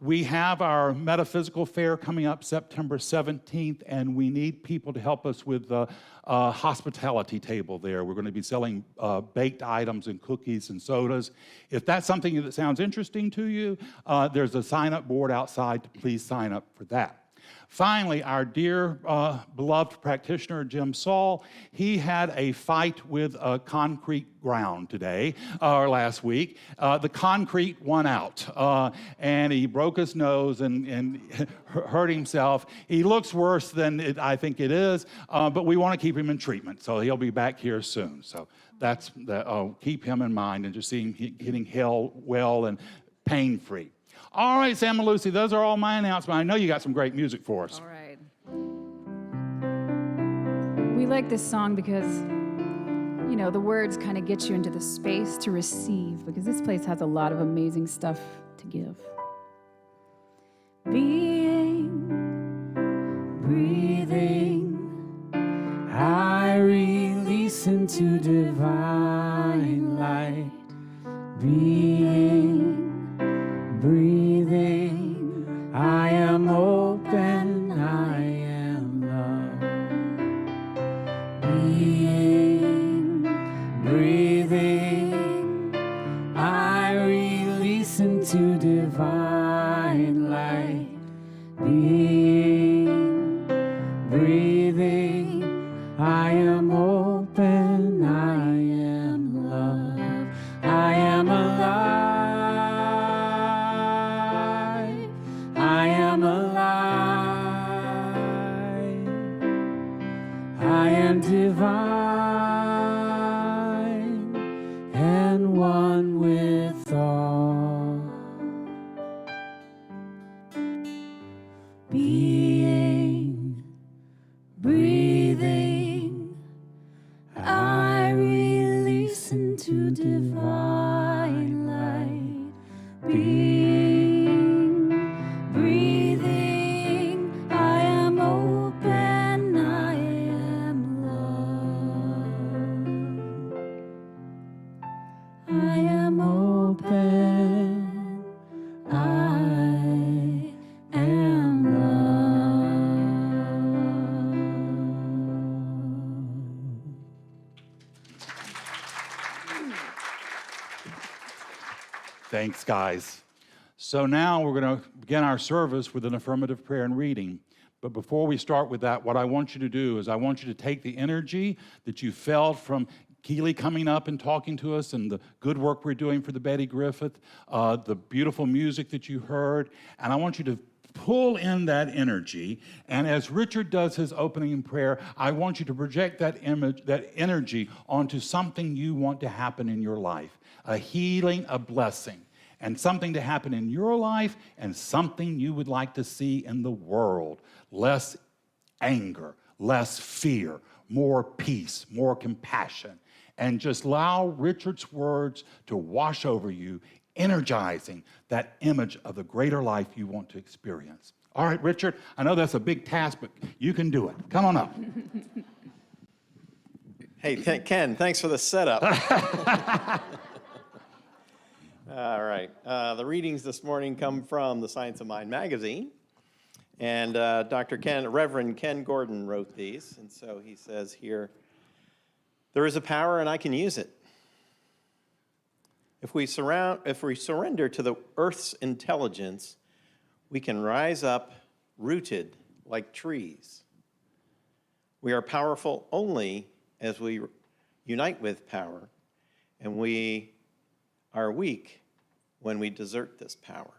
We have our metaphysical fair coming up September 17th, and we need people to help us with the hospitality table there. We're going to be selling baked items and cookies and sodas. If that's something that sounds interesting to you, there's a sign-up board outside to please sign up for that. Finally, our dear beloved practitioner, Jim Saul, he had a fight with a concrete ground today, or last week. The concrete won out, and he broke his nose and hurt himself. He looks worse than I think it is, but we want to keep him in treatment, so he'll be back here soon. So keep him in mind and just see him getting well and pain-free. All right, Sam and Lucy, those are all my announcements. I know you got some great music for us. All right. We like this song because, you know, the words kind of get you into the space to receive, because this place has a lot of amazing stuff to give. Being, breathing, I release into divine light. Being, breathing, I am open, I am love. Being, breathing, I release into divine light. Being, breathing, I am open, I am love. I am alive. I am divine and one with all. Being, breathing, I release into divine light. Being, breathing, I am open, I am love. I am open, I am love. Thanks, guys. So now we're going to begin our service with an affirmative prayer and reading. But before we start with that, what I want you to do is I want you to take the energy that you felt from Keeley coming up and talking to us and the good work we're doing for the Betty Griffith, the beautiful music that you heard, and I want you to pull in that energy. And as Richard does his opening prayer, I want you to project that energy onto something you want to happen in your life, a healing, a blessing, and something to happen in your life and something you would like to see in the world. Less anger, less fear, more peace, more compassion. And just allow Richard's words to wash over you, energizing that image of the greater life you want to experience. All right, Richard, I know that's a big task, but you can do it. Come on up. Hey, Ken, thanks for the setup. All right. The readings this morning come from the Science of Mind magazine. And Reverend Ken Gordon wrote these. And so he says here, there is a power and I can use it. If we surrender to the earth's intelligence, we can rise up rooted like trees. We are powerful only as we unite with power, and we are weak when we desert this power.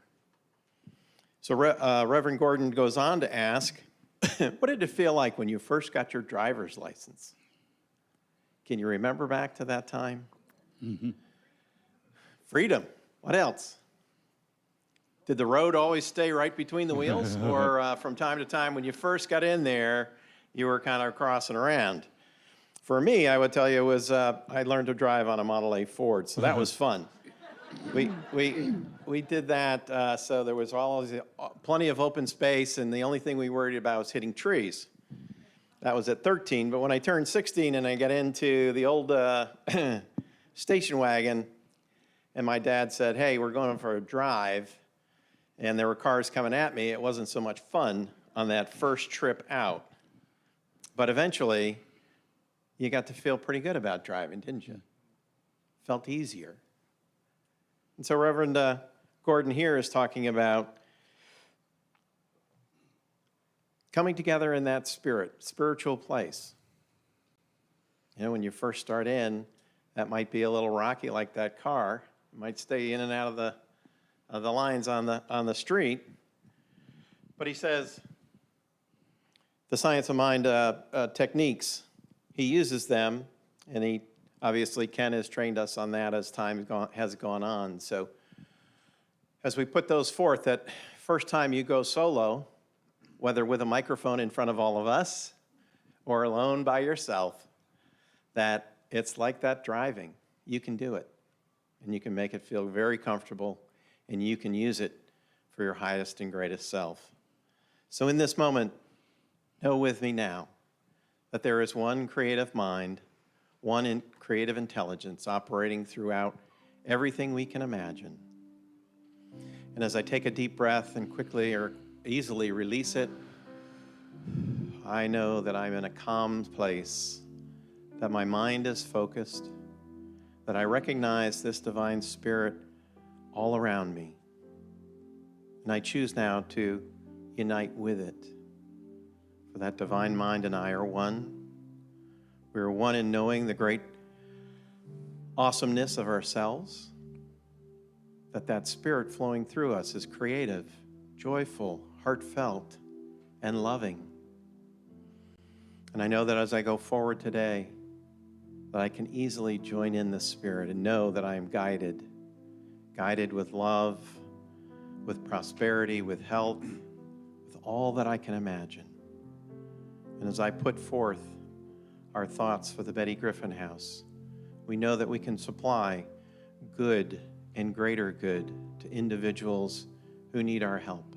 So Reverend Gordon goes on to ask, what did it feel like when you first got your driver's license? Can you remember back to that time? Mm-hmm. Freedom. What else? Did the road always stay right between the wheels? Or from time to time, when you first got in there, you were kind of crossing around? For me, I would tell you, I learned to drive on a Model A Ford, so that was fun. We did that, so there was always plenty of open space, and the only thing we worried about was hitting trees. That was at 13, but when I turned 16 and I got into the old station wagon, and my dad said, hey, we're going for a drive, and there were cars coming at me, it wasn't so much fun on that first trip out. But eventually, you got to feel pretty good about driving, didn't you? Felt easier. And so Reverend Gordon here is talking about coming together in that spiritual place. You know, when you first start in, that might be a little rocky like that car. You might stay in and out of the lines on the street. But he says, the Science of Mind techniques, he uses them, and he obviously, Ken has trained us on that as time has gone on. So as we put those forth, that first time you go solo, whether with a microphone in front of all of us or alone by yourself, that it's like that driving. You can do it, and you can make it feel very comfortable, and you can use it for your highest and greatest self. So in this moment, know with me now that there is one creative mind, one creative intelligence operating throughout everything we can imagine. And as I take a deep breath and quickly or easily release it, I know that I'm in a calm place, that my mind is focused, that I recognize this divine spirit all around me. And I choose now to unite with it. For that divine mind and I are one. We are one in knowing the great awesomeness of ourselves, that spirit flowing through us is creative, joyful, heartfelt, and loving. And I know that as I go forward today, that I can easily join in this spirit and know that I am guided with love, with prosperity, with health, with all that I can imagine. And as I put forth our thoughts for the Betty Griffin House, we know that we can supply good and greater good to individuals who need our help.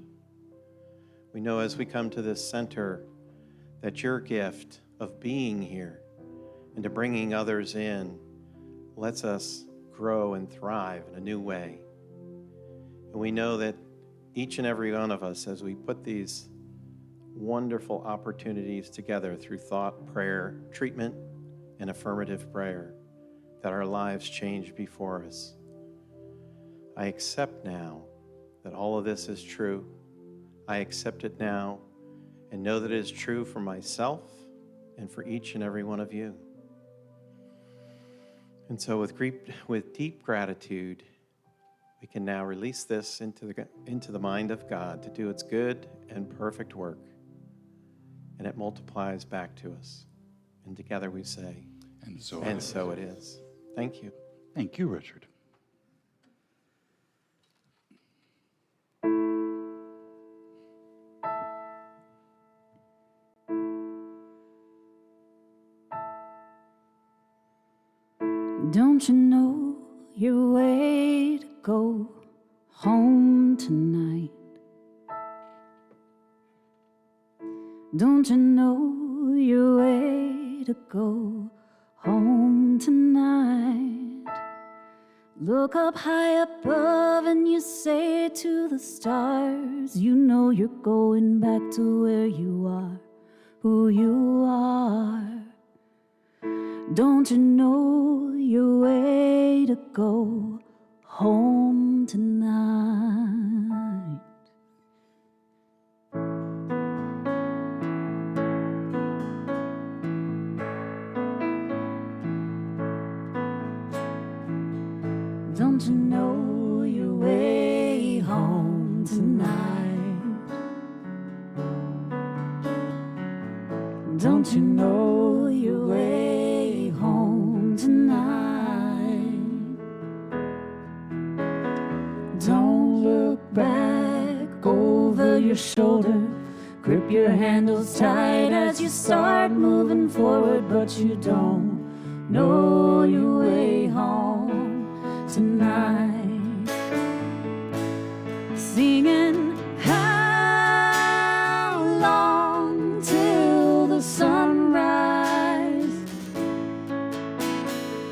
We know as we come to this center that your gift of being here and to bringing others in lets us grow and thrive in a new way. And we know that each and every one of us, as we put these wonderful opportunities together through thought, prayer, treatment, and affirmative prayer, that our lives change before us. I accept now that all of this is true. I accept it now and know that it is true for myself and for each and every one of you. And so with deep gratitude, we can now release this into the mind of God to do its good and perfect work. And it multiplies back to us. And together we say, And so it is. Thank you. Thank you, Richard. Don't you know your way to go home tonight? Don't you know your way to go home tonight? Look up high above and you say to the stars, you know you're going back to where you are, who you are. Don't you know your way to go home tonight? Don't you know your way home tonight? Don't you know your way home tonight? Don't look back over your shoulder. Grip your handles tight as you start moving forward, but you don't know your way home tonight. Singing, how long till the sunrise?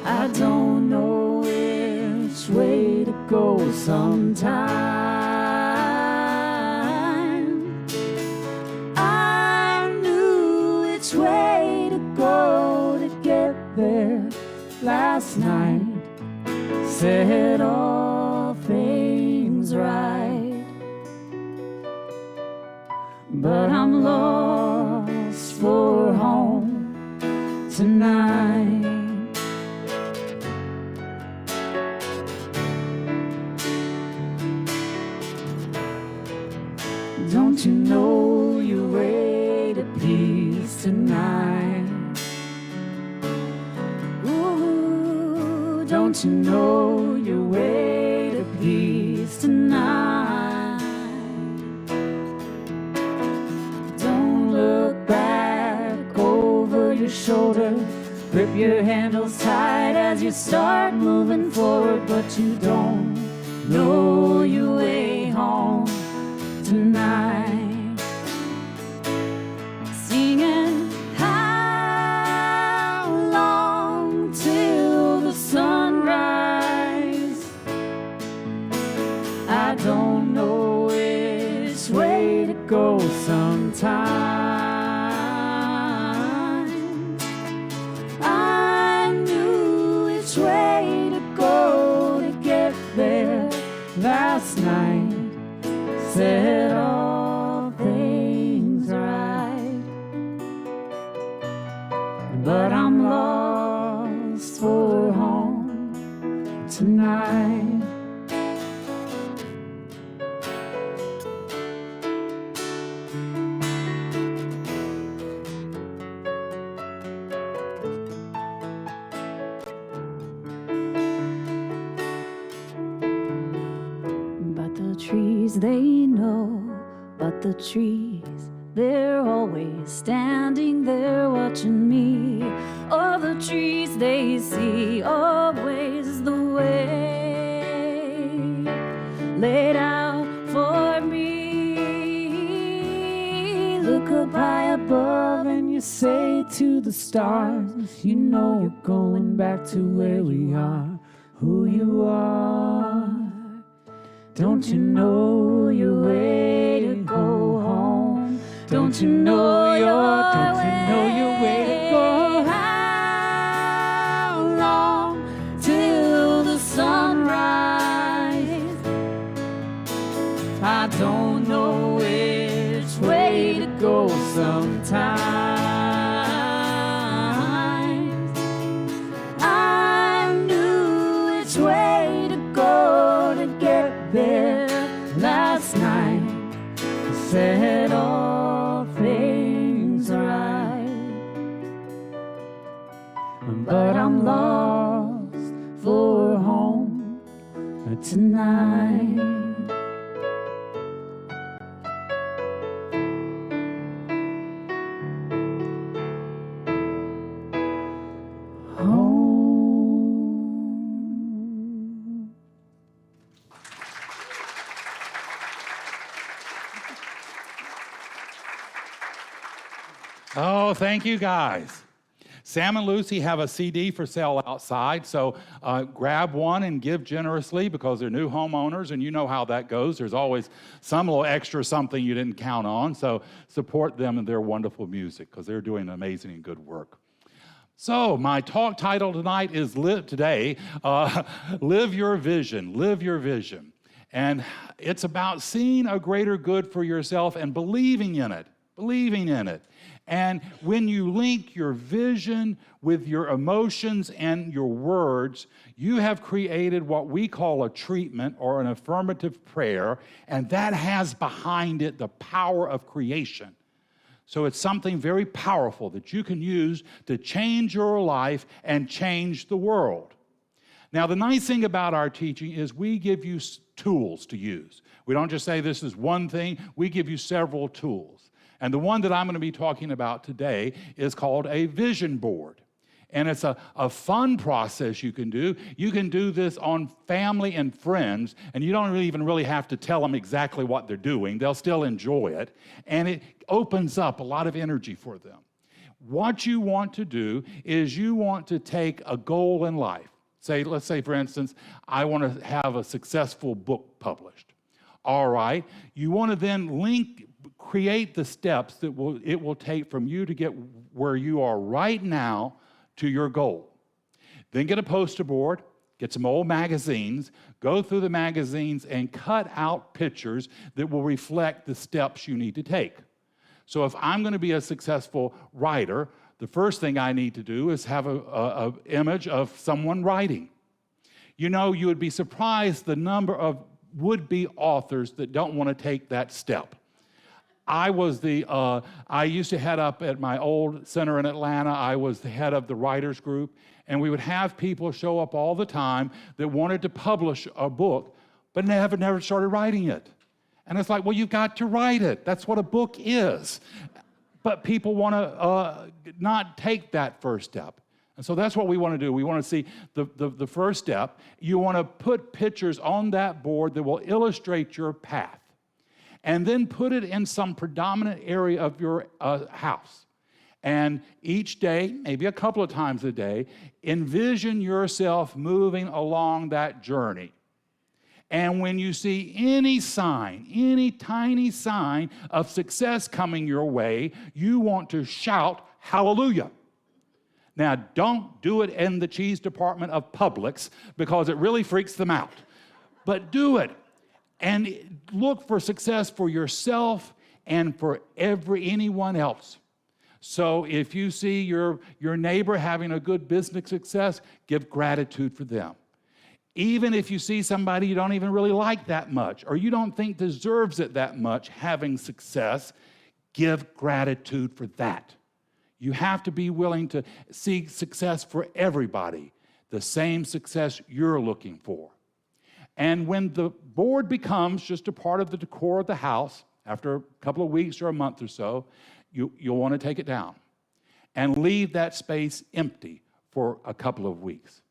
I don't know which way to go sometimes. last night set all things right, but I'm lost for home tonight. Don't you know your way to peace tonight? Ooh, don't you know your way to peace tonight? Don't look back over your shoulder. Grip your handles tight as you start moving forward, but you don't know your way home tonight. Singing, how long till the sunrise? I don't know which way to go sometimes. I knew which way to go to get there last night. Set all things right, but I'm lost for home tonight. But the trees, they know, but the trees, they're always standing there watching me. All the trees, they see always the way laid out for me. Look up high above and you say to the stars, you know you're going back to where we are, who you are. Don't you know your way to go home? Don't you know your way to go? How long till the sunrise? I don't know which way to go sometimes. I knew which way to go to get there last night. Set all things right, but I'm lost for home tonight. Home. Oh, thank you guys. Sam and Lucy have a CD for sale outside, so grab one and give generously because they're new homeowners, and you know how that goes. There's always some little extra something you didn't count on, so support them and their wonderful music because they're doing amazing and good work. So my talk title tonight is Live Your Vision, Live Your Vision. And it's about seeing a greater good for yourself and believing in it, And when you link your vision with your emotions and your words, you have created what we call a treatment or an affirmative prayer, and that has behind it the power of creation. So it's something very powerful that you can use to change your life and change the world. Now, the nice thing about our teaching is we give you tools to use. We don't just say this is one thing, we give you several tools. And the one that I'm going to be talking about today is called a vision board. And it's a fun process you can do. You can do this on family and friends, and you don't even really have to tell them exactly what they're doing. They'll still enjoy it, and it opens up a lot of energy for them. What you want to do is you want to take a goal in life. Let's say, for instance, I want to have a successful book published. All right, you want to then create the steps that it will take from you to get where you are right now to your goal. Then get a poster board, get some old magazines, go through the magazines and cut out pictures that will reflect the steps you need to take. So if I'm going to be a successful writer, the first thing I need to do is have an image of someone writing. You know, you would be surprised the number of would-be authors that don't want to take that step. I used to head up at my old center in Atlanta. I was the head of the writers group, and we would have people show up all the time that wanted to publish a book, but never started writing it. And it's like, well, you've got to write it. That's what a book is. But people want to not take that first step. And so that's what we want to do. We want to see the first step. You want to put pictures on that board that will illustrate your path. And then put it in some predominant area of your house. And each day, maybe a couple of times a day, envision yourself moving along that journey. And when you see any sign, any tiny sign of success coming your way, you want to shout, hallelujah. Now, don't do it in the cheese department of Publix because it really freaks them out. But do it. And look for success for yourself and for anyone else. So if you see your neighbor having a good business success, give gratitude for them. Even if you see somebody you don't even really like that much, or you don't think deserves it that much having success, give gratitude for that. You have to be willing to seek success for everybody, the same success you're looking for. And when the board becomes just a part of the decor of the house, after a couple of weeks or a month or so, you'll want to take it down and leave that space empty for a couple of weeks.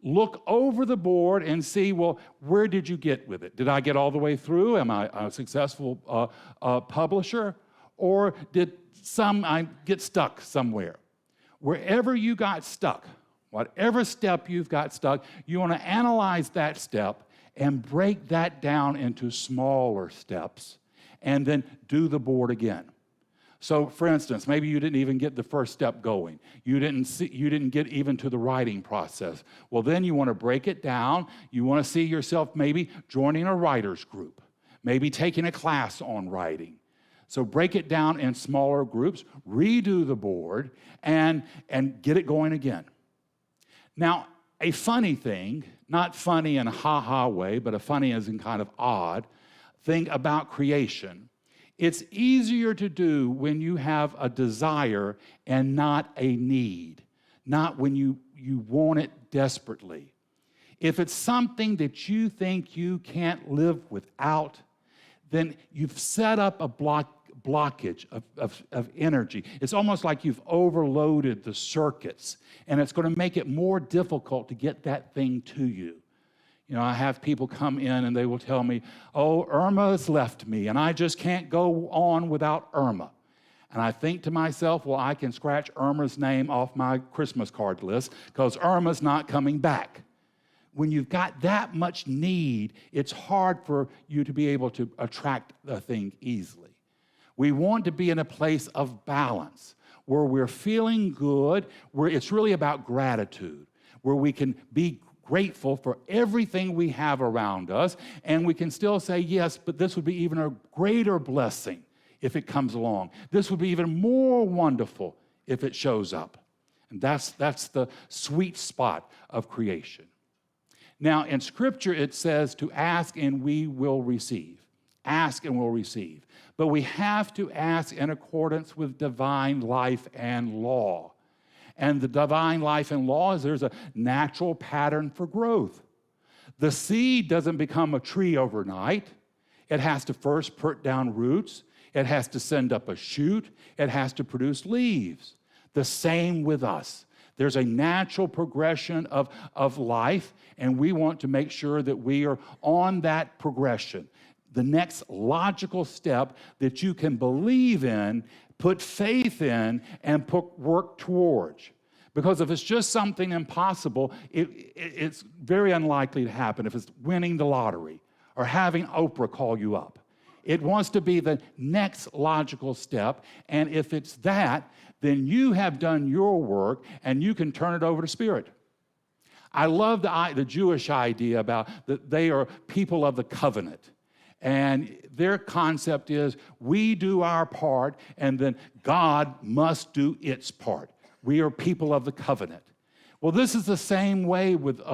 Look over the board and see, well, where did you get with it? Did I get all the way through? Am I a successful publisher? Or did I get stuck somewhere? Wherever you got stuck, whatever step you've got stuck, you want to analyze that step and break that down into smaller steps, and then do the board again. So, for instance, maybe you didn't even get the first step going. You didn't get even to the writing process. Well, then you want to break it down. You want to see yourself maybe joining a writers group, maybe taking a class on writing. So break it down in smaller groups, redo the board, and get it going again. Now, a funny thing, not funny in a ha-ha way, but a funny as in kind of odd thing about creation, it's easier to do when you have a desire and not a need, not when you want it desperately. If it's something that you think you can't live without, then you've set up a blockage of energy. It's almost like you've overloaded the circuits, and it's going to make it more difficult to get that thing to you. You know, I have people come in and they will tell me, oh, Irma has left me, and I just can't go on without Irma. And I think to myself, well, I can scratch Irma's name off my Christmas card list because Irma's not coming back. When you've got that much need, it's hard for you to be able to attract the thing easily. We want to be in a place of balance where we're feeling good, where it's really about gratitude, where we can be grateful for everything we have around us, and we can still say, yes, but this would be even a greater blessing if it comes along. This would be even more wonderful if it shows up. And that's the sweet spot of creation. Now, in Scripture, it says to ask and we will receive. Ask and we'll receive. But we have to ask in accordance with divine life and law. And the divine life and law is there's a natural pattern for growth. The seed doesn't become a tree overnight. It has to first put down roots. It has to send up a shoot. It has to produce leaves. The same with us. There's a natural progression of life, and we want to make sure that we are on that progression. The next logical step that you can believe in, put faith in, and put work towards. Because if it's just something impossible, it's very unlikely to happen. If it's winning the lottery or having Oprah call you up. It wants to be the next logical step, and if it's that, then you have done your work, and you can turn it over to Spirit. I love the Jewish idea about that they are people of the covenant. And their concept is we do our part, and then God must do its part. We are people of the covenant. Well, this is the same way with in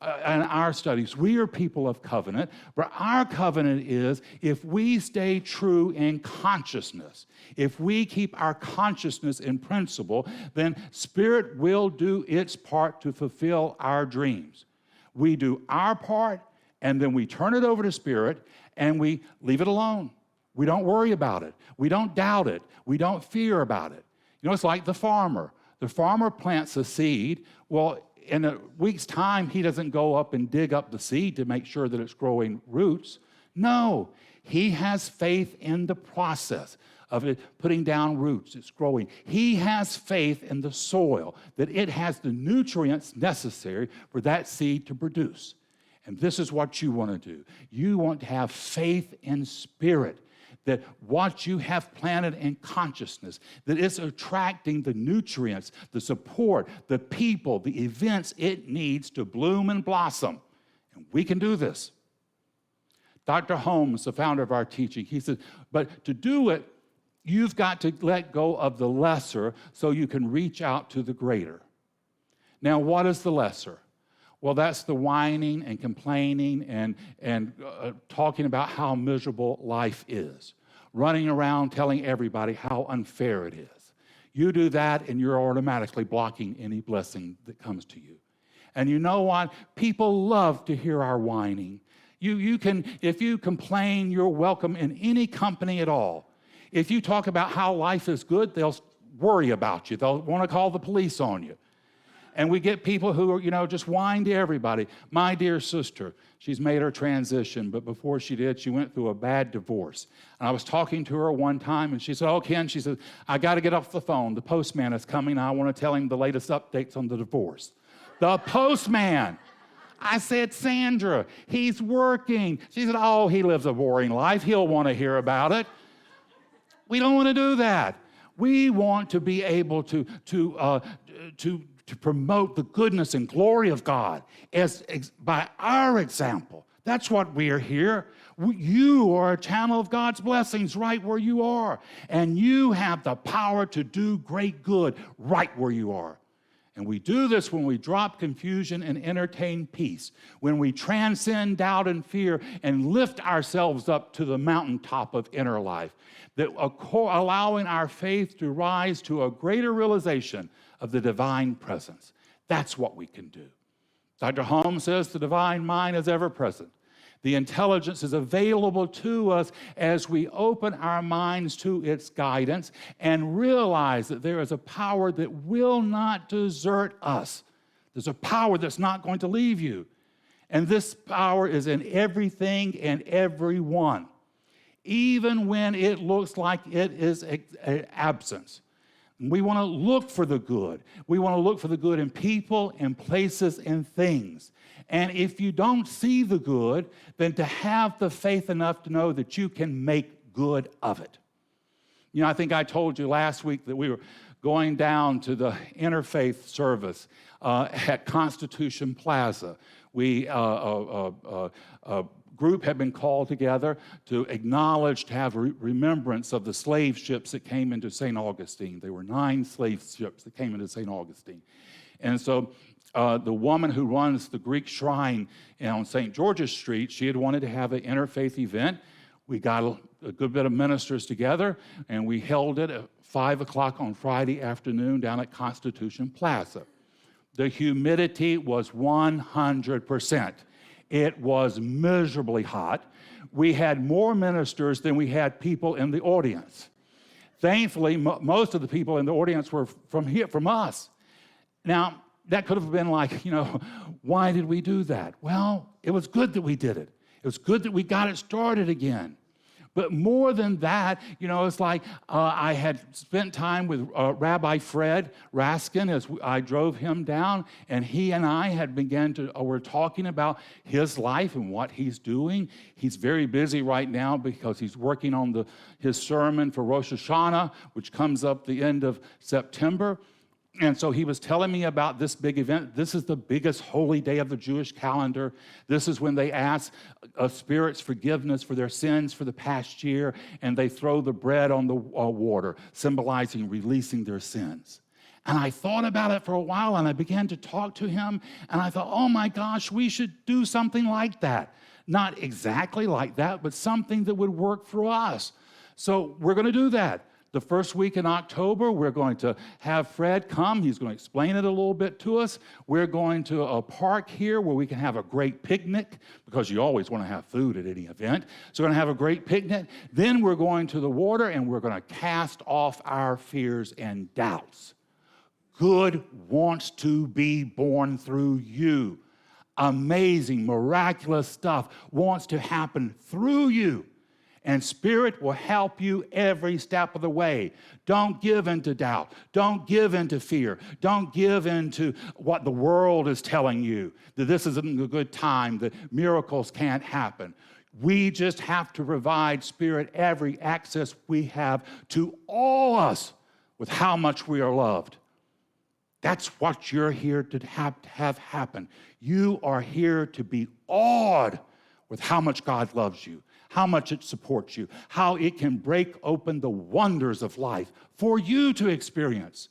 our studies. We are people of covenant, but our covenant is if we stay true in consciousness, if we keep our consciousness in principle, then Spirit will do its part to fulfill our dreams. We do our part, and then we turn it over to Spirit, and we leave it alone. We don't worry about it. We don't doubt it. We don't fear about it. You know, it's like the farmer. The farmer plants a seed. Well, in a week's time, he doesn't go up and dig up the seed to make sure that it's growing roots. No, he has faith in the process of it putting down roots. It's growing. He has faith in the soil, that it has the nutrients necessary for that seed to produce. And this is what you want to do. You want to have faith in Spirit, that what you have planted in consciousness, that it's attracting the nutrients, the support, the people, the events it needs to bloom and blossom. And we can do this. Dr. Holmes, the founder of our teaching, he said, but to do it, you've got to let go of the lesser so you can reach out to the greater. Now, what is the lesser? Well, that's the whining and complaining and talking about how miserable life is, running around telling everybody how unfair it is. You do that, and you're automatically blocking any blessing that comes to you. And you know what? People love to hear our whining. You can, if you complain, you're welcome in any company at all. If you talk about how life is good, they'll worry about you. They'll want to call the police on you. And we get people who are, just whine to everybody. My dear sister, she's made her transition, but before she did, she went through a bad divorce. And I was talking to her one time, and she said, oh, Ken, she said, I got to get off the phone. The postman is coming. I want to tell him the latest updates on the divorce. The postman. I said, Sandra, he's working. She said, oh, he lives a boring life. He'll want to hear about it. We don't want to do that. We want to be able to promote the goodness and glory of God by our example. That's what we are here. You are a channel of God's blessings right where you are. And you have the power to do great good right where you are. And we do this when we drop confusion and entertain peace, when we transcend doubt and fear and lift ourselves up to the mountaintop of inner life, that allowing our faith to rise to a greater realization of the divine presence. That's what we can do. Dr. Holmes says the divine mind is ever present. The intelligence is available to us as we open our minds to its guidance and realize that there is a power that will not desert us. There's a power that's not going to leave you. And this power is in everything and everyone, even when it looks like it is an absence. We want to look for the good. We want to look for the good in people, in places, in things. And if you don't see the good, then to have the faith enough to know that you can make good of it. I think I told you last week that we were going down to the interfaith service at Constitution Plaza. A group had been called together to acknowledge, to have remembrance of the slave ships that came into St. Augustine. There were 9 slave ships that came into St. Augustine. And so the woman who runs the Greek shrine on St. George's Street, she had wanted to have an interfaith event. We got a good bit of ministers together, and we held it at 5 o'clock on Friday afternoon down at Constitution Plaza. The humidity was 100%. It was miserably hot. We had more ministers than we had people in the audience. Thankfully, most of the people in the audience were from us. Now, that could have been like, why did we do that? Well, it was good that we did it. It was good that we got it started again. But more than that, it's like I had spent time with Rabbi Fred Raskin as I drove him down, and he and I had were talking about his life and what he's doing. He's very busy right now because he's working on his sermon for Rosh Hashanah, which comes up the end of September. And so he was telling me about this big event. This is the biggest holy day of the Jewish calendar. This is when they ask a spirit's forgiveness for their sins for the past year, and they throw the bread on the water, symbolizing releasing their sins. And I thought about it for a while, and I began to talk to him, and I thought, oh my gosh, we should do something like that. Not exactly like that, but something that would work for us. So we're going to do that. The first week in October, we're going to have Fred come. He's going to explain it a little bit to us. We're going to a park here where we can have a great picnic, because you always want to have food at any event. So we're going to have a great picnic. Then we're going to the water, and we're going to cast off our fears and doubts. Good wants to be born through you. Amazing, miraculous stuff wants to happen through you. And Spirit will help you every step of the way. Don't give in to doubt. Don't give in to fear. Don't give in to what the world is telling you, that this isn't a good time, that miracles can't happen. We just have to provide Spirit every access we have to awe us with how much we are loved. That's what you're here to have happen. You are here to be awed with how much God loves you, how much it supports you, how it can break open the wonders of life for you to experience.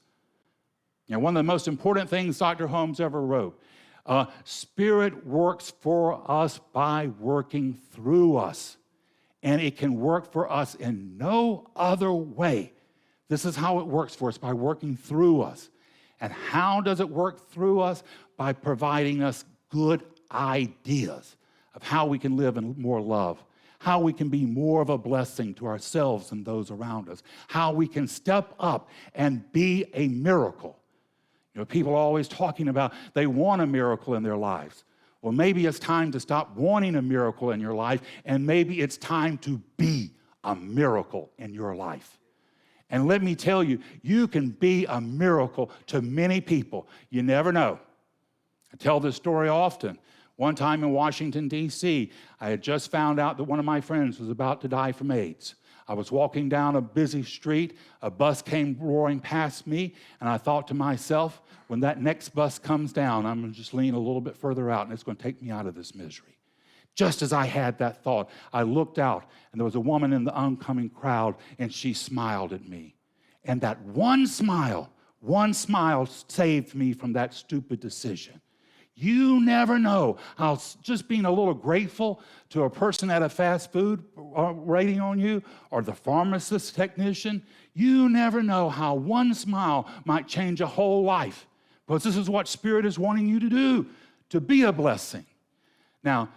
You know, one of the most important things Dr. Holmes ever wrote, Spirit works for us by working through us, and it can work for us in no other way. This is how it works for us, by working through us. And how does it work through us? By providing us good ideas of how we can live in more love, how we can be more of a blessing to ourselves and those around us, how we can step up and be a miracle. You know, people are always talking about they want a miracle in their lives. Well, maybe it's time to stop wanting a miracle in your life, and maybe it's time to be a miracle in your life. And let me tell you, you can be a miracle to many people. You never know. I tell this story often. One time in Washington, D.C., I had just found out that one of my friends was about to die from AIDS. I was walking down a busy street. A bus came roaring past me, and I thought to myself, when that next bus comes down, I'm going to just lean a little bit further out, and it's going to take me out of this misery. Just as I had that thought, I looked out, and there was a woman in the oncoming crowd, and she smiled at me. And that one smile saved me from that stupid decision. You never know how just being a little grateful to a person at a fast food rating on you, or the pharmacist technician, you never know how one smile might change a whole life. Because this is what Spirit is wanting you to do, to be a blessing. Now,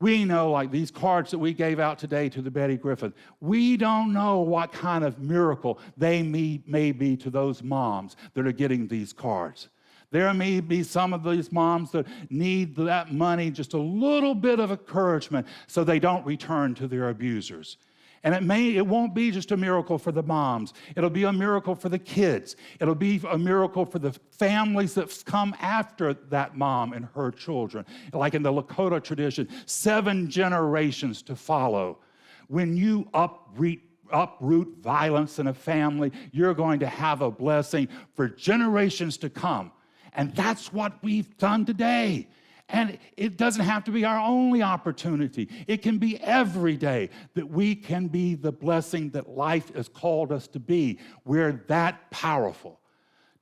we know, like these cards that we gave out today to the Betty Griffin, we don't know what kind of miracle they may be to those moms that are getting these cards. There may be some of these moms that need that money, just a little bit of encouragement so they don't return to their abusers. And it won't be just a miracle for the moms. It'll be a miracle for the kids. It'll be a miracle for the families that come after that mom and her children. Like in the Lakota tradition, 7 generations to follow. When you uproot violence in a family, you're going to have a blessing for generations to come. And that's what we've done today. And it doesn't have to be our only opportunity. It can be every day that we can be the blessing that life has called us to be. We're that powerful.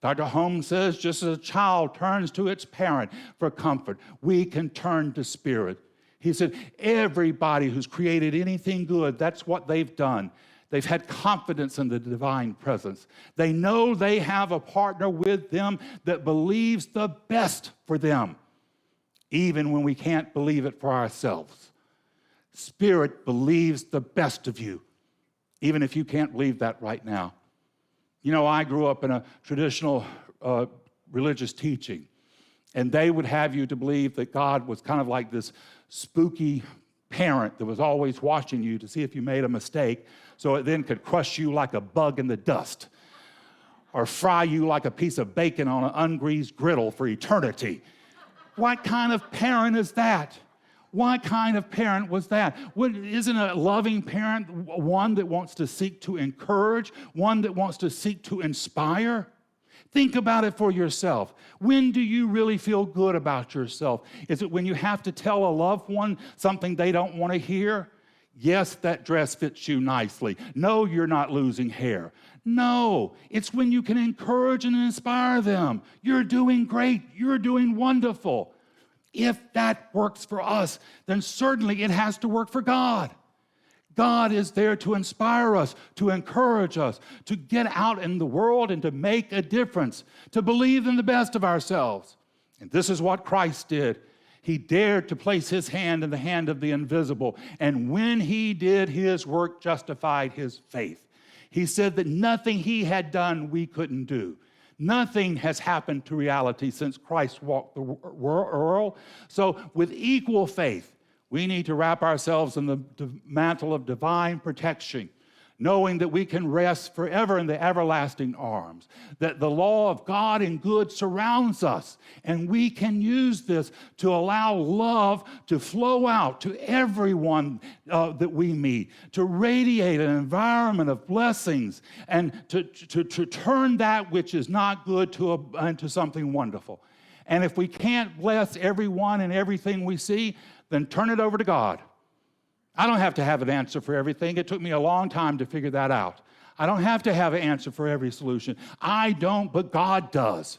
Dr. Holmes says, just as a child turns to its parent for comfort, we can turn to Spirit. He said, everybody who's created anything good, that's what they've done. They've had confidence in the divine presence. They know they have a partner with them that believes the best for them, even when we can't believe it for ourselves. Spirit believes the best of you, even if you can't believe that right now. You know, I grew up in a traditional religious teaching, and they would have you to believe that God was kind of like this spooky parent that was always watching you to see if you made a mistake, so it then could crush you like a bug in the dust, or fry you like a piece of bacon on an ungreased griddle for eternity. What kind of parent is that? What kind of parent was that? Isn't a loving parent one that wants to seek to encourage, one that wants to seek to inspire? Think about it for yourself. When do you really feel good about yourself? Is it when you have to tell a loved one something they don't want to hear? Yes, that dress fits you nicely. No, you're not losing hair. No, it's when you can encourage and inspire them. You're doing great. You're doing wonderful. If that works for us, then certainly it has to work for God. God is there to inspire us, to encourage us, to get out in the world and to make a difference, to believe in the best of ourselves. And this is what Christ did. He dared to place his hand in the hand of the invisible. And when he did, his work justified his faith. He said that nothing he had done we couldn't do. Nothing has happened to reality since Christ walked the world. So with equal faith, we need to wrap ourselves in the mantle of divine protection, knowing that we can rest forever in the everlasting arms, that the law of God and good surrounds us, and we can use this to allow love to flow out to everyone that we meet, to radiate an environment of blessings, and to turn that which is not good into something wonderful. And if we can't bless everyone and everything we see, then turn it over to God. I don't have to have an answer for everything. It took me a long time to figure that out. I don't have to have an answer for every solution. I don't, but God does.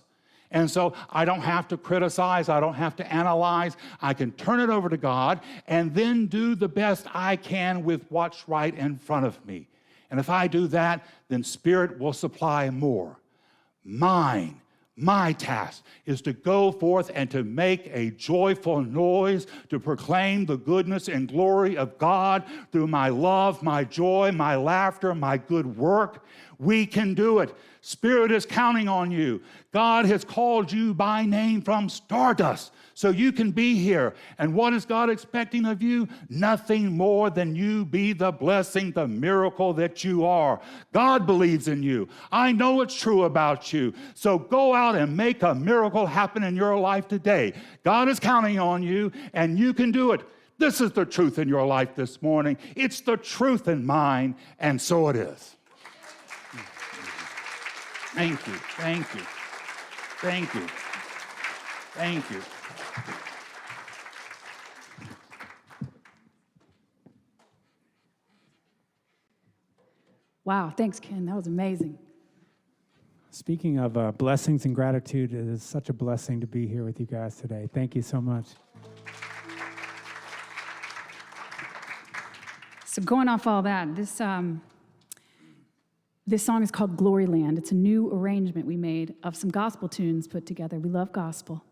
And so I don't have to criticize. I don't have to analyze. I can turn it over to God and then do the best I can with what's right in front of me. And if I do that, then Spirit will supply more. My task is to go forth and to make a joyful noise, to proclaim the goodness and glory of God through my love, my joy, my laughter, my good work. We can do it. Spirit is counting on you. God has called you by name from stardust, so you can be here. And what is God expecting of you? Nothing more than you be the blessing, the miracle that you are. God believes in you. I know it's true about you. So go out and make a miracle happen in your life today. God is counting on you, and you can do it. This is the truth in your life this morning. It's the truth in mine, and so it is. Thank you, thank you, thank you, thank you. Wow, thanks, Ken. That was amazing. Speaking of blessings and gratitude, it is such a blessing to be here with you guys today. Thank you so much. So going off all that, this song is called Glory Land. It's a new arrangement we made of some gospel tunes put together. We love gospel.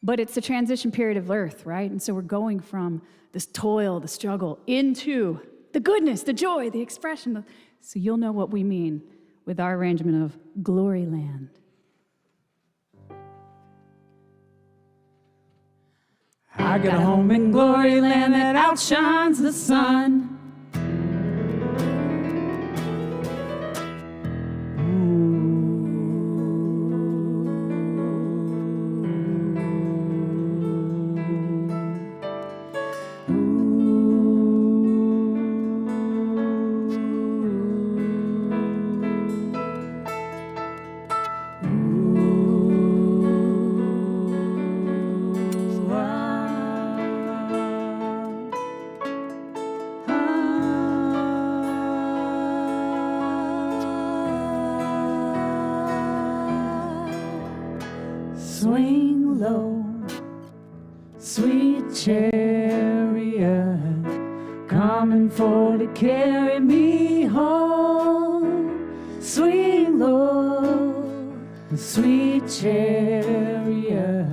But it's the transition period of earth, right? And so we're going from this toil, the struggle, into the goodness, the joy, the expression. So you'll know what we mean with our arrangement of Glory Land. I got a home in glory land that outshines the sun. Swing low, sweet chariot, coming for to carry me home. Swing low, sweet chariot,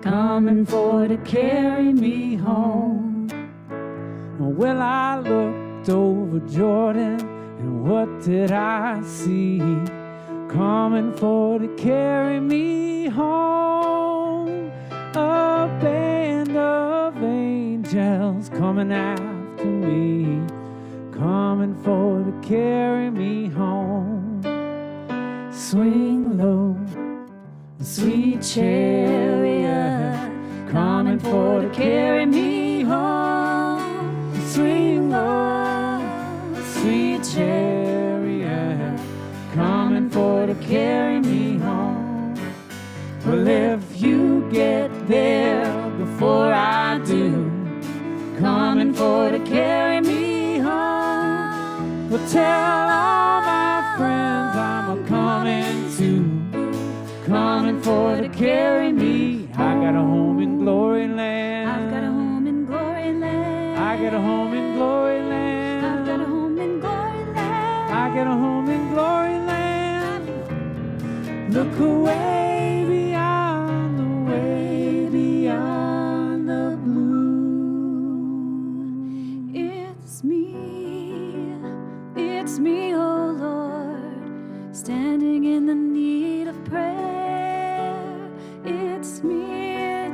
coming for to carry me home. Well, I looked over Jordan, and what did I see? Coming for to carry me home. A band of angels coming after me, coming for to carry me home. Swing low, sweet chariot, coming for to carry me home. Swing low, sweet chariot, coming for to carry me home. Well, if you get there before I do, coming for to carry me home. Well, tell all my friends I'm a-coming too, coming for to carry me. I got a home in glory land. I've got a home in glory land. I got a home in glory land. I've got a home in glory land. I got a home in glory land. Look away beyond the way beyond the blue. It's me, oh Lord, standing in the need of prayer. It's me,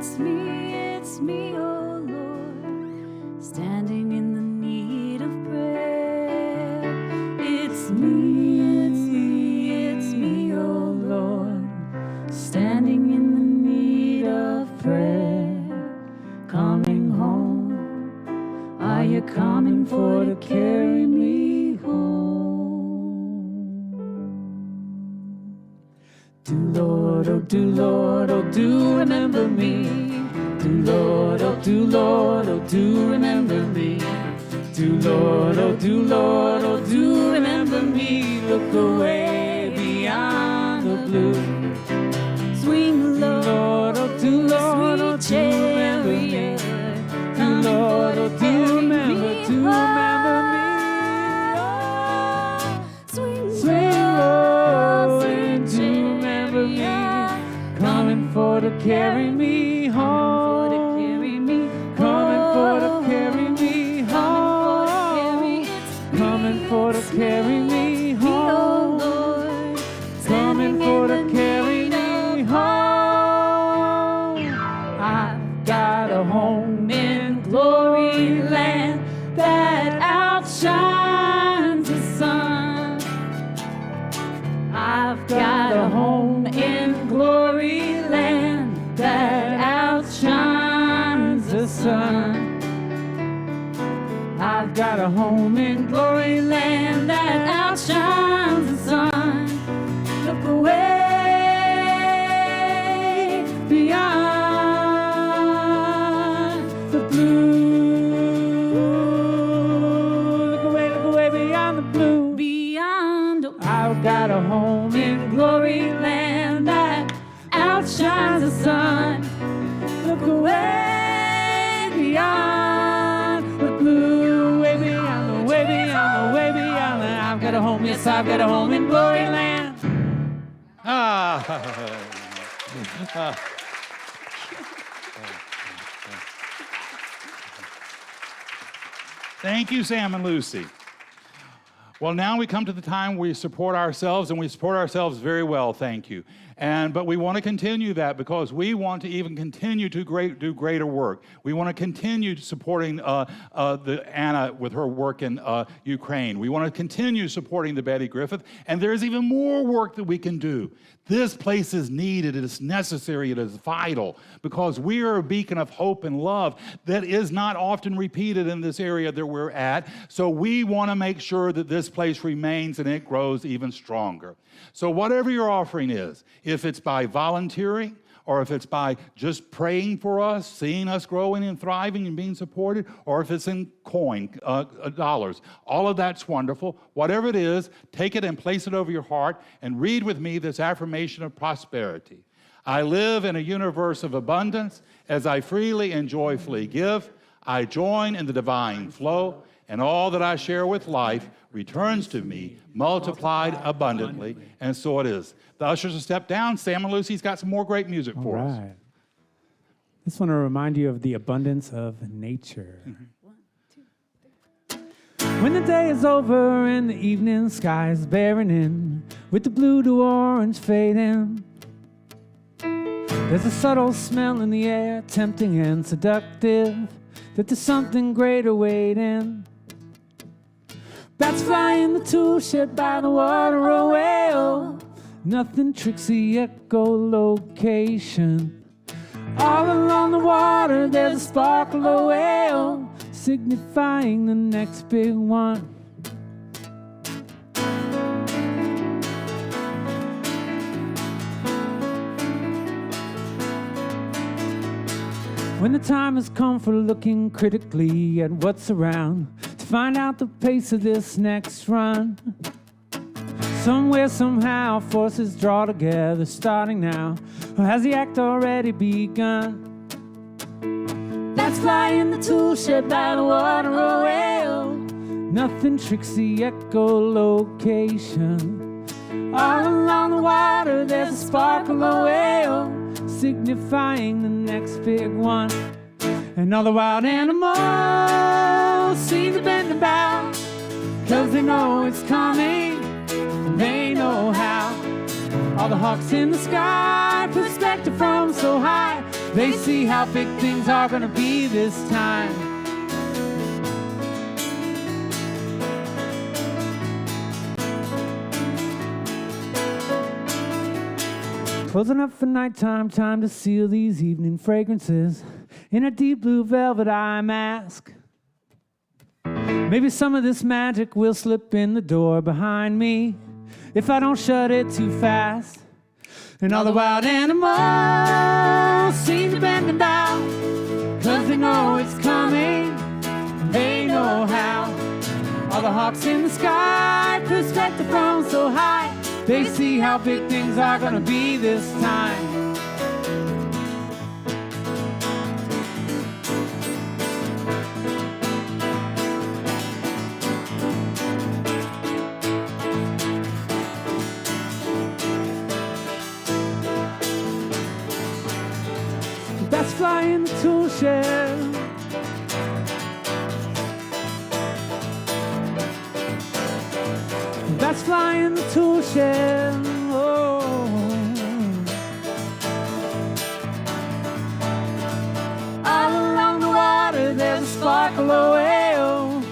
oh Lord, standing in the need of prayer. It's me, oh Lord, standing in the need of prayer. Coming home, are you coming for to carry me home? Do Lord, oh do Lord, oh do remember me. Do Lord, oh do Lord, oh do remember me. Do Lord, oh do Lord, oh do remember me. Look away beyond the blue. Swing low, Lord, oh do Lord, oh do remember me. Do Lord, oh do remember me. Swing low and do remember me. Coming for to carry me home. Coming for to carry me home. Coming for to carry me home. Coming for to carry me home. I've got a home in glory land that outshines the sun. I've got a home in glory land that outshines the sun. I've got a home in glory land that outshines the sun. Look away beyond the blue. Look away beyond the blue. Beyond, I've got a home in glory land that outshines the sun. Look away beyond the blue, way beyond the, way beyond the, way beyond the. I've got a home, yes, I've got a home in glory land. Thank you, Sam and Lucy. Well, now we come to the time we support ourselves, and we support ourselves very well, thank you. But we want to continue that because we want to even continue to do greater work. We want to continue supporting Anna with her work in Ukraine. We want to continue supporting the Betty Griffith, and there's even more work that we can do. This place is needed, it is necessary, it is vital, because we are a beacon of hope and love that is not often repeated in this area that we're at. So we want to make sure that this place remains and it grows even stronger. So whatever your offering is, if it's by volunteering, or if it's by just praying for us, seeing us growing and thriving and being supported, or if it's in dollars, all of that's wonderful. Whatever it is, take it and place it over your heart and read with me this affirmation of prosperity. I live in a universe of abundance. As I freely and joyfully give, I join in the divine flow, and all that I share with life returns to me multiplied abundantly, and so it is. The ushers will step down. Sam and Lucy's got some more great music for us. Right. Just want to remind you of the abundance of nature. When the day is over and the evening sky is bearing in, with the blue to orange fading, there's a subtle smell in the air, tempting and seductive, that there's something greater waiting. Bats fly in the tool shed by the water away, oh, nothing tricks the echolocation. All along the water there's a sparkle of whale, signifying the next big one. When the time has come for looking critically at what's around, to find out the pace of this next run. Somewhere, somehow, forces draw together, starting now. Or has the act already begun? That's fly in the tool shed by the water. Nothing tricks the echolocation. All along the water, there's a sparkle of whale, signifying the next big one. And all the wild animals seem to bend about, 'cause they know it's coming, and they know how. All the hawks in the sky, perspective from so high, they see how big things are gonna be this time. Closing up for nighttime, time to seal these evening fragrances in a deep blue velvet eye mask. Maybe some of this magic will slip in the door behind me if I don't shut it too fast. And all the wild animals seem to bend about, 'cause they know it's coming, they know how. All the hawks in the sky, perspective from so high, they see how big things are gonna be this time. That's fly in the tool shed. That's fly in the tool shed. Oh. all along the water, there's a sparkle of whale,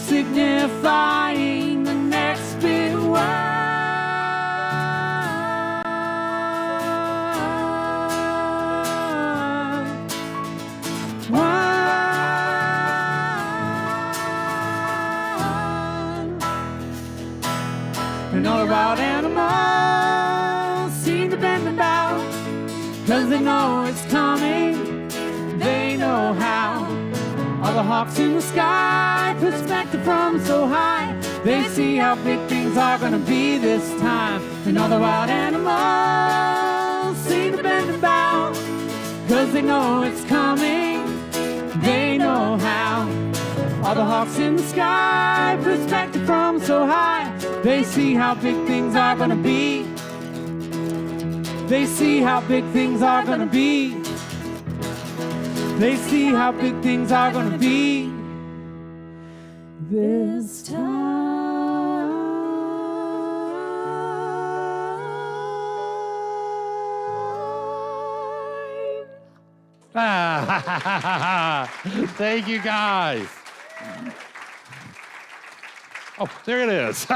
signifying the next big one. And all the wild animals seem to bend about, 'cause they know it's coming, they know how. All the hawks in the sky, perspective from so high, they see how big things are gonna be this time. And all the wild animals seem to bend about, 'cause they know it's coming, they know how. All the hawks in the sky, perspective from so high, they see how big things are gonna be. They see how big things are gonna be. They see how big things are gonna be this time. Thank you, guys. Oh, there it is.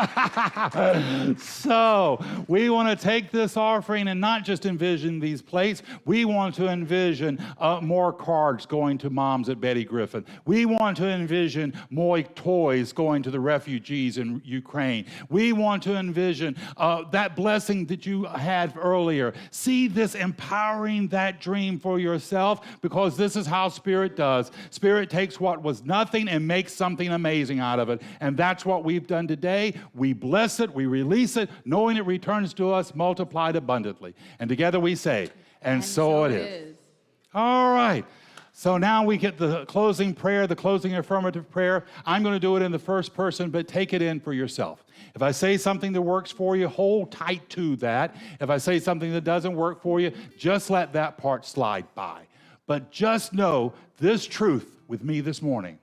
So we want to take this offering and not just envision these plates. We want to envision more cards going to moms at Betty Griffin. We want to envision more toys going to the refugees in Ukraine. We want to envision that blessing that you had earlier. See this empowering that dream for yourself, because this is how Spirit does. Spirit takes what was nothing and makes something amazing out of it. And that's what we've done today. We bless it, we release it, knowing it returns to us multiplied abundantly. And together we say, and so it is. All right. So now we get the closing prayer, the closing affirmative prayer. I'm going to do it in the first person, but take it in for yourself. If I say something that works for you, hold tight to that. If I say something that doesn't work for you, just let that part slide by. But just know this truth with me this morning.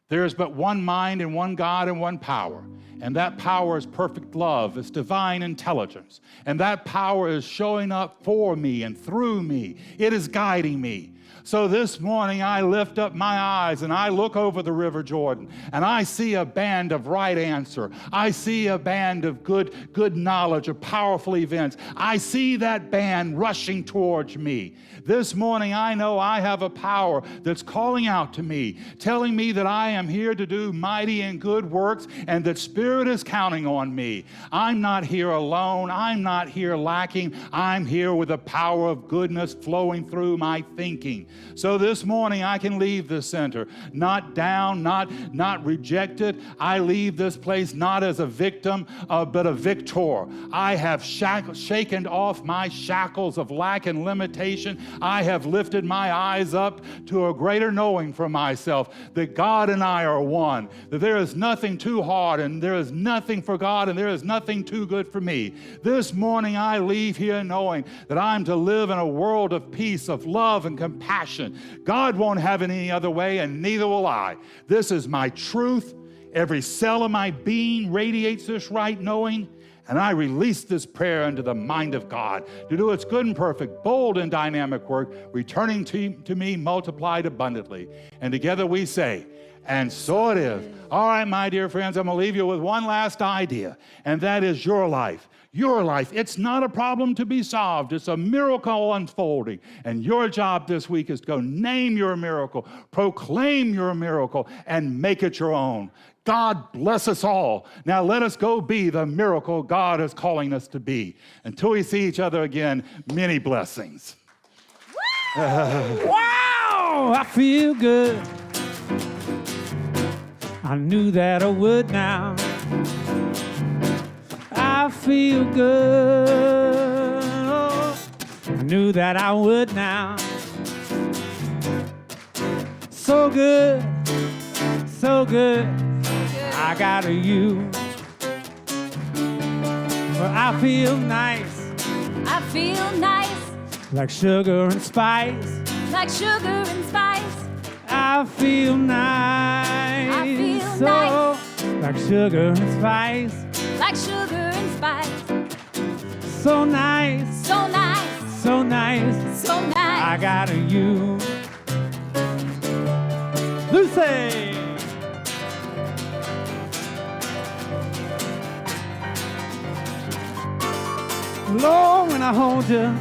There is but one mind and one God and one power. And that power is perfect love. It's divine intelligence. And that power is showing up for me and through me. It is guiding me. So this morning I lift up my eyes and I look over the River Jordan and I see a band of right answer. I see a band of good knowledge, of powerful events. I see that band rushing towards me. This morning I know I have a power that's calling out to me, telling me that I am here to do mighty and good works and that Spirit is counting on me. I'm not here alone. I'm not here lacking. I'm here with the power of goodness flowing through my thinking. So this morning I can leave this center, not down, not rejected. I leave this place not as a victim, but a victor. I have shaken off my shackles of lack and limitation. I have lifted my eyes up to a greater knowing for myself that God and I are one, that there is nothing too hard and there is nothing for God and there is nothing too good for me. This morning I leave here knowing that I'm to live in a world of peace, of love and compassion. God won't have it any other way, and neither will I. This is my truth. Every cell of my being radiates this right knowing, and I release this prayer into the mind of God to do its good and perfect, bold and dynamic work, returning to me multiplied abundantly. And together we say, and so it is. All right, my dear friends, I'm going to leave you with one last idea, and that is your life. Your life, it's not a problem to be solved. It's a miracle unfolding. And your job this week is to go name your miracle, proclaim your miracle, and make it your own. God bless us all. Now let us go be the miracle God is calling us to be. Until we see each other again, many blessings. Wow, I feel good. I knew that I would now. I feel good. Oh, I knew that I would now. So good, so good. I got a you. Well, I feel nice, I feel nice, like sugar and spice. like sugar and spice. I feel nice, I feel so nice. like sugar and spice. Like sugar and spice. So nice, So nice, so nice. so nice. I got a you. Lucy! Lord, when I hold you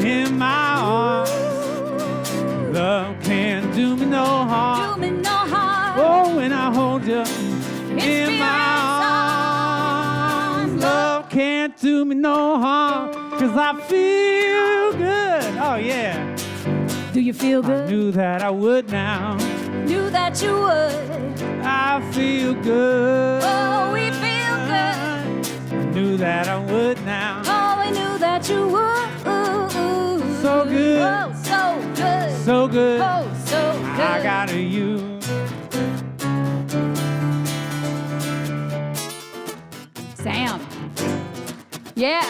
in my arms, love can't do me no harm. Do me no harm. Oh, when I hold you in Spirit's my arms, love can't do me no harm, 'cause I feel good. Oh, yeah. Do you feel I good? knew that I would now. Knew that you would. I feel good. Oh, we feel good. I knew that I would now. Oh, we knew that you would. So good. Oh, so good. So good. Oh, so good. I got a you. Sam. Yeah.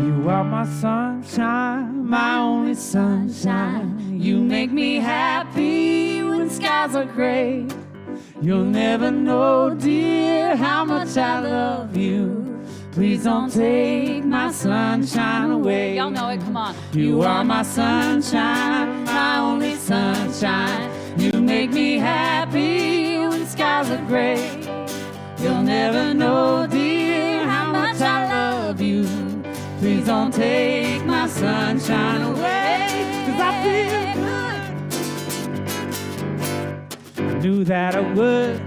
You are my sunshine, my only sunshine. You make me happy when skies are gray. You'll never know, dear, how much I love you. Please don't take my sunshine away. Y'all know it, come on. You are my sunshine, my only sunshine. You make me happy when skies are gray. You'll never know, dear, how much I love you. Please don't take my sunshine away, 'cause I feel good. I knew that I would.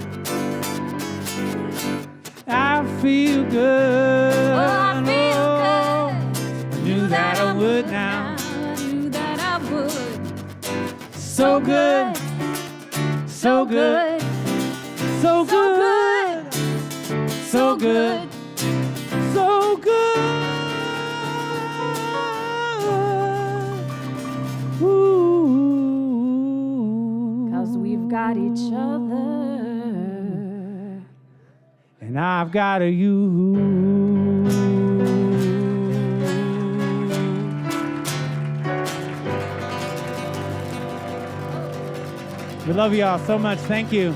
I feel good. Oh, I feel good. Knew that I would now. I knew that I would. So good, so good, so good, so good, so good. Ooh. 'Cause we've got each other. And I've got a you. We love you all so much. Thank you.